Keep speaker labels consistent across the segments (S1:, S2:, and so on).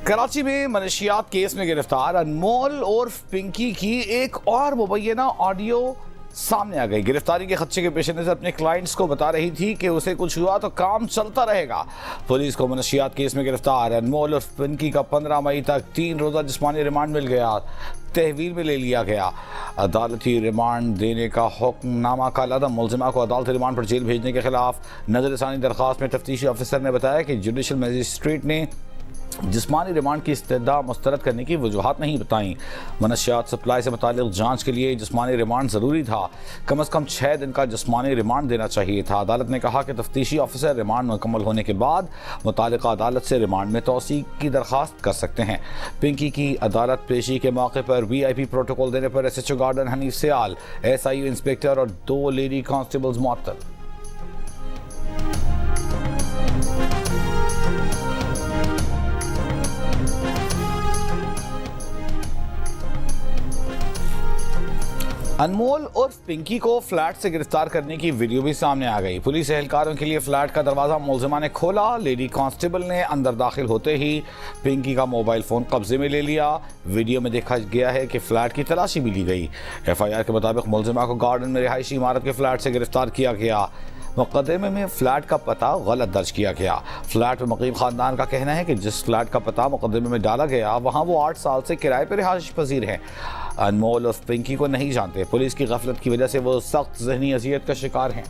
S1: कराची में मनशियात केस में गिरफ्तार अनमोल और पिंकी की एक और मुबैना ऑडियो सामने आ गई। गिरफ्तारी के खदशे के पेश नज़र अपने क्लाइंट्स को बता रही थी कि उसे कुछ हुआ तो काम चलता रहेगा। पुलिस को मनशियात केस में गिरफ्तार अनमोल और पिंकी का 15 मई तक 3 रोज़ा जिस्मानी रिमांड मिल गया, तहवील में ले लिया गया। अदालती रिमांड देने का हुक्मनामा कल मुलजिमा को अदालती रिमांड पर जेल भेजने के खिलाफ नजरसानी दरख्वास्त में तफ्तीशी ऑफिसर ने बताया कि जुडिशल मजिस्ट्रेट ने जिस्मानी रिमांड की इस्तदा मुस्तरद करने की वजूहात नहीं बताई। मनशियात सप्लाई से मुताल्लिक़ जांच के लिए जिस्मानी रिमांड ज़रूरी था, कम अज़ कम 6 दिन का जिस्मानी रिमांड देना चाहिए था। अदालत ने कहा कि तफ्तीशी ऑफिसर रिमांड मुकम्मल होने के बाद मुताल्लिक़ा अदालत से रिमांड में तौसीक़ की दरख्वास्त कर सकते हैं। पिंकी की अदालत पेशी के मौके पर VIP प्रोटोकॉल देने पर SHO गार्डन हनीफ सियाल, SIU इंस्पेक्टर और 2 लेडी कांस्टेबल्स मुअत्तल। अनमोल और पिंकी को फ्लैट से गिरफ्तार करने की वीडियो भी सामने आ गई। पुलिस एहलकारों के लिए फ्लैट का दरवाजा मुलजिमा ने खोला। लेडी कांस्टेबल ने अंदर दाखिल होते ही पिंकी का मोबाइल फ़ोन कब्जे में ले लिया। वीडियो में देखा गया है कि फ्लैट की तलाशी भी ली गई। FIR के मुताबिक मुलजिमा को गार्डन में रिहायशी इमारत के फ्लैट से गिरफ्तार किया गया। मुकदमे में फ्लैट का पता गलत दर्ज किया गया। फ्लैट में मुकीम खानदान का कहना है कि जिस फ्लैट का पता मुकदमे में डाला गया वहाँ वो 8 साल से किराए पर रिहाइश पजीर हैं। अनमोल और पिंकी को नहीं जानते। पुलिस की गफलत की वजह से वो सख्त ज़हनी अजियत का शिकार हैं।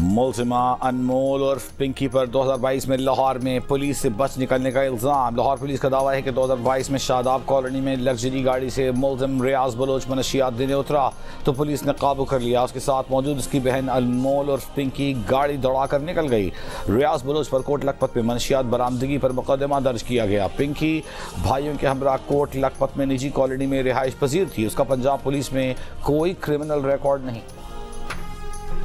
S1: मुलजिमा अनमोल और पिंकी पर 2022 में लाहौर में पुलिस से बच निकलने का इल्ज़ाम। लाहौर पुलिस का दावा है कि 2022 में शादाब कॉलोनी में लग्जरी गाड़ी से मुलजिम रियाज बलोच मनशियात देने उतरा तो पुलिस ने काबू कर लिया। उसके साथ मौजूद उसकी बहन अनमोल और पिंकी गाड़ी दौड़ा कर निकल गई। रियाज बलोच पर कोट लखपत में मनशियात बरामदगी पर मुकदमा दर्ज किया गया। पिंकी भाइयों के हमरा कोट लखपत में निजी कॉलोनी में रिहाइश पजीर थी। उसका पंजाब पुलिस में कोई क्रिमिनल रिकॉर्ड नहीं।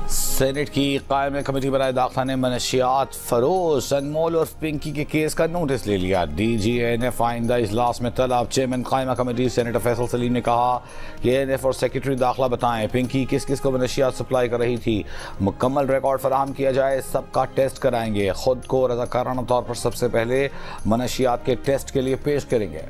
S1: सेनेट की कायम कमेटी बराए दाखिला ने मनशियात फरोश अनमोल और पिंकी के केस का नोटिस ले लिया। DGNF आइंदा इजलास में तलब। चेयरमैन कायम कमेटी सेनेटर फैसल सलीम ने कहा कि ANF और सेक्रेटरी दाखिला बताएं पिंकी किस किस को मनशियात सप्लाई कर रही थी, मुकम्मल रिकॉर्ड फराहम किया जाए, सबका टेस्ट कराएंगे। खुद को रज़ाकाराना तौर पर सबसे पहले मनशियात के टेस्ट के लिए पेश करेंगे।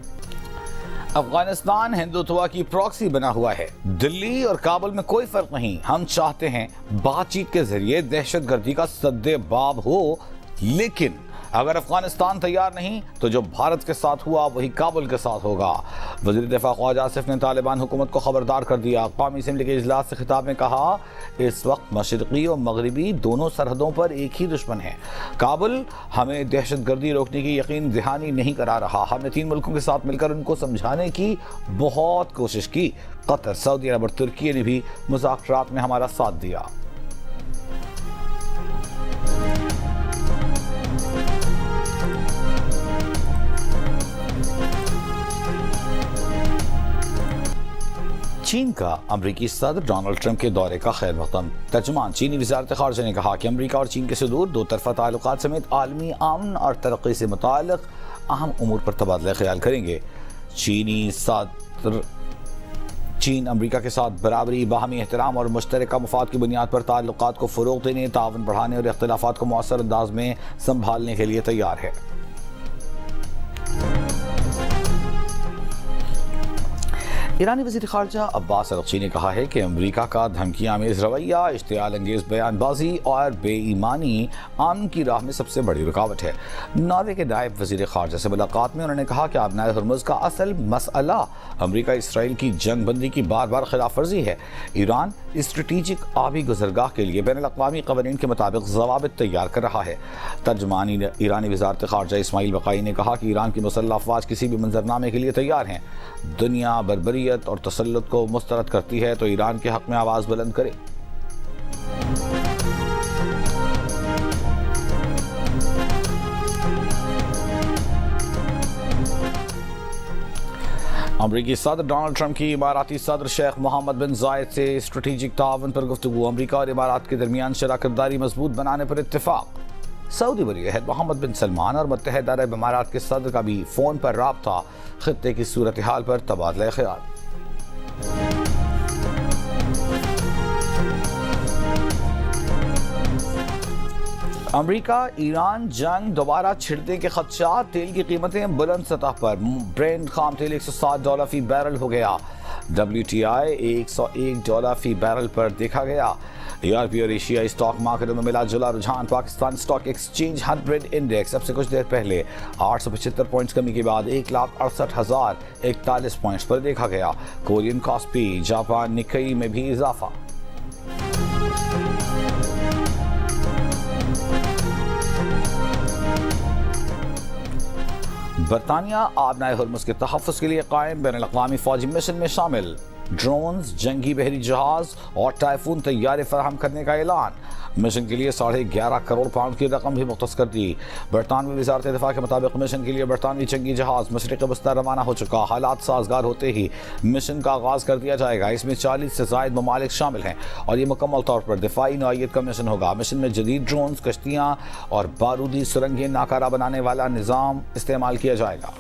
S1: अफगानिस्तान हिंदुत्व की प्रॉक्सी बना हुआ है। दिल्ली और काबुल में कोई फर्क नहीं। हम चाहते हैं बातचीत के जरिए दहशतगर्दी का सद्देबाब हो, लेकिन अगर अफगानिस्तान तैयार नहीं तो जो भारत के साथ हुआ वही काबुल के साथ होगा। वज़ीर दिफा ख्वाजा आसिफ ने तालिबान हुकूमत को खबरदार कर दिया। कौमी असम्बली के इजलास से खिताब में कहा इस वक्त मशरक़ी और मगरबी दोनों सरहदों पर एक ही दुश्मन है। काबुल हमें दहशतगर्दी रोकने की यकीन दहानी नहीं करा रहा। हमने 3 मुल्कों के साथ मिलकर उनको समझाने की बहुत कोशिश की। कतर, सऊदी अरब और तुर्की ने भी मुज़ाकरात में हमारा साथ दिया। चीन का अमरीकी सदर डोनाल्ड ट्रंप के दौरे का खैर मक़दम। तर्जुमान चीनी वज़ारत ख़ारजा ने कहा कि अमरीका और चीन के सदूर 2 तरफ़ा ताल्लुकात समेत आलमी अमन और तरक्की से मुताल्लिक़ अहम उमूर पर तबादला ख्याल करेंगे। चीन अमरीका के साथ बराबरी, बाहमी एहतराम और मुश्तरका मफाद की बुनियाद पर ताल्लुकात को फ़रोग़ देने, ताउन बढ़ाने और इख्तिलाफ़ात को मौसर अंदाज में संभालने के लिए तैयार है। ईरानी वज़ीर ख़ारजा अब्बास अरग़ची ने कहा है कि अमरीका का धमकियाँ आमेज़ रवैया, इश्तियाल अंगेज़ बयानबाजी और बेईमानी अमन की राह में सबसे बड़ी रुकावट है। नॉर्वे के नायब वज़ीर ख़ारजा से मुलाकात में उन्होंने कहा कि आबनाए हुर्मुज़ का असल मसला अमरीका इसराइल की जंग बंदी की बार बार खिलाफ वर्जी है। ईरान स्ट्रेटीजिक आबी गुज़रगाह के लिए बैनुल अक़वामी क़वानीन के मुताबिक ज़वाबित तैयार कर रहा है। तर्जुमान ईरानी वज़ारत ख़ारजा इस्माइल बक़ाई ने कहा कि ईरान की मुसल्लह अफ़वाज किसी भी मंजरनामे के लिए तैयार हैं। दुनिया बर्बरियत और तसल्लुत को मुस्तरद करती है तो ईरान के हक़ में आवाज़ बुलंद करे। अमरीकी सदर डोनाल्ड ट्रंप की इमाराती सदर शेख मोहम्मद बिन जायद से स्ट्रेटेजिक ताउन पर गुफ्तगू। अमरीका और इमारात के दरमियान शराकतदारी मजबूत बनाने पर इत्तेफाक। सऊदी वली-ए-अहद मोहम्मद बिन सलमान और मुत्तहिदा अरब इमारात के सदर का भी फ़ोन पर राब्ता। खित्ते की सूरत हाल पर तबादला ख्याल। امریکا ایران جنگ دوبارہ چھڑنے کے خدشات، تیل کی قیمتیں بلند سطح پر، برینٹ خام تیل $160 فی بیرل ہو گیا، WTI $101 فی بیرل پر دیکھا گیا۔ یورپی اور ایشیائی اسٹاک مارکیٹوں میں ملا جلا رجحان، پاکستان اسٹاک ایکسچینج 100 انڈیکس اب سے کچھ دیر پہلے 875 پوائنٹس کمی کے بعد 1,68,041 پوائنٹس پر دیکھا گیا۔ کورین کاسپی، جاپان نکئی میں بھی اضافہ۔ برطانیہ آبنائے ہرمز کے تحفظ کے لیے قائم بین الاقوامی فوجی مشن میں شامل، ڈرونز، جنگی بحری جہاز اور ٹائفون طیارے فراہم کرنے کا اعلان۔ مشن کے لیے 11.5 کروڑ پاؤنڈ کی رقم بھی مختص کر دی۔ برطانوی وزارت دفاع کے مطابق مشن کے لیے برطانوی جنگی جہاز مشرق وسطی روانہ ہو چکا، حالات سازگار ہوتے ہی مشن کا آغاز کر دیا جائے گا۔ اس میں 40 سے زائد ممالک شامل ہیں اور یہ مکمل طور پر دفاعی نوعیت کا مشن ہوگا۔ مشن میں جدید ڈرونز، کشتیاں اور بارودی سرنگیں ناکارہ بنانے والا نظام استعمال کیا جائے گا۔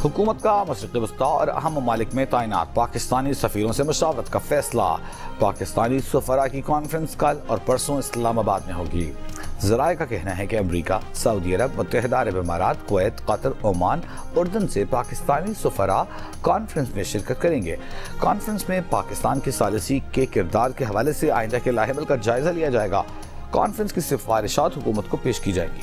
S1: حکومت کا مشرق وسطی اور اہم ممالک میں تعینات پاکستانی سفیروں سے مشاورت کا فیصلہ۔ پاکستانی سفراء کی کانفرنس کل اور پرسوں اسلام آباد میں ہوگی۔ ذرائع کا کہنا ہے کہ امریکہ، سعودی عرب، متحدہ عرب امارات، کویت، قطر، عمان، اردن سے پاکستانی سفراء کانفرنس میں شرکت کریں گے۔ کانفرنس میں پاکستان کی ثالثی کے کردار کے حوالے سے آئندہ کے لاحمل کا جائزہ لیا جائے گا۔ کانفرنس کی سفارشات حکومت کو پیش کی جائیں گی۔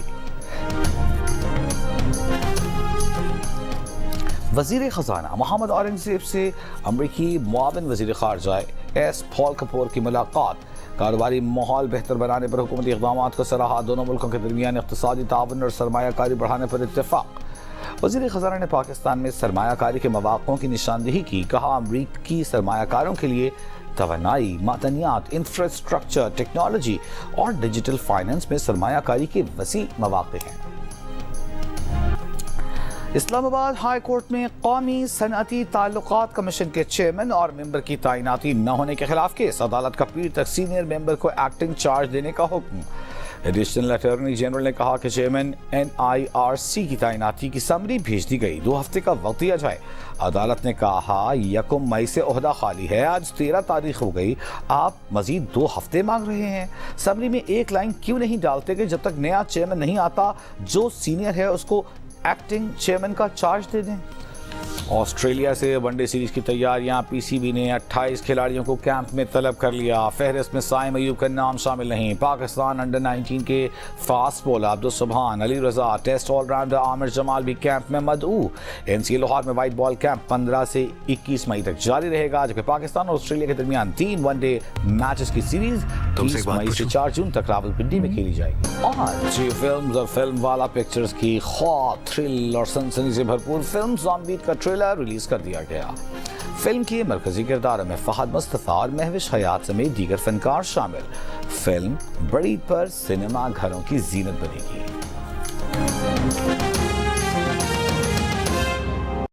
S1: وزیر خزانہ محمد اورنگزیب سے امریکی معاون وزیر خارجہ ایس پال کپور کی ملاقات۔ کاروباری ماحول بہتر بنانے پر حکومتی اقدامات کو سراہا، دونوں ملکوں کے درمیان اقتصادی تعاون اور سرمایہ کاری بڑھانے پر اتفاق۔ وزیر خزانہ نے پاکستان میں سرمایہ کاری کے مواقعوں کی نشاندہی کی، کہا امریکی سرمایہ کاروں کے لیے توانائی، معدنیات، انفراسٹرکچر، ٹیکنالوجی اور ڈیجیٹل فائنانس میں سرمایہ کاری کے وسیع مواقع ہیں۔ اسلام آباد ہائی کورٹ میں قومی صنعتی تعلقات کمیشن کے چیئرمین اور ممبر کی تعیناتی نہ ہونے کے خلاف کیس، عدالت کا پیر تک سینئر ممبر کو ایکٹنگ چارج دینے کا حکم۔ ایڈیشنل اٹارنی جنرل نے کہا کہ چیئرمین NIRC کی تعیناتی کی سمری بھیج دی گئی، 2 ہفتے کا وقت دیا جائے۔ عدالت نے کہا 1 مئی سے عہدہ خالی ہے، آج 13 تاریخ ہو گئی، آپ مزید 2 ہفتے مانگ رہے ہیں۔ سمری میں ایک لائن کیوں نہیں ڈالتے کہ جب تک نیا چیئرمین نہیں آتا جو سینئر ہے اس کو ایکٹنگ چیئرمین کا چارج دے دیں۔ آسٹریلیا سے ون ڈے سیریز کی تیاریاں، PCB نے 28 کھلاڑیوں کو کیمپ میں طلب کر لیا، فہرست میں سائم ایوب کا نام شامل نہیں۔ پاکستان انڈر 19 کے fast bowler Abdul Subhan, Ali Raza, test all rounder عامر جمال بھی کیمپ میں مدعو۔ NCA لاہور میں وائٹ بال کیمپ 15 سے 21 مئی تک جاری رہے گا، جبکہ پاکستان اور آسٹریلیا کے درمیان 3 ون ڈے میچز کی سیریز 30 مئی سے 4 جون تک راولپنڈی میں کھیلی جائے گی۔ آج فلمز اور فلم والا پکچرز کی خواب، تھرل اور سنسنی سے بھرپور فلم زامبیٹ کا ٹریلر ریلیز کر دیا گیا۔ فلم کی مرکزی کرداروں میں فہد مصطفیٰ اور مہوش حیات سمیت دیگر فنکار شامل۔ فلم بڑی پر سنیما گھروں کی زینت بنے گی۔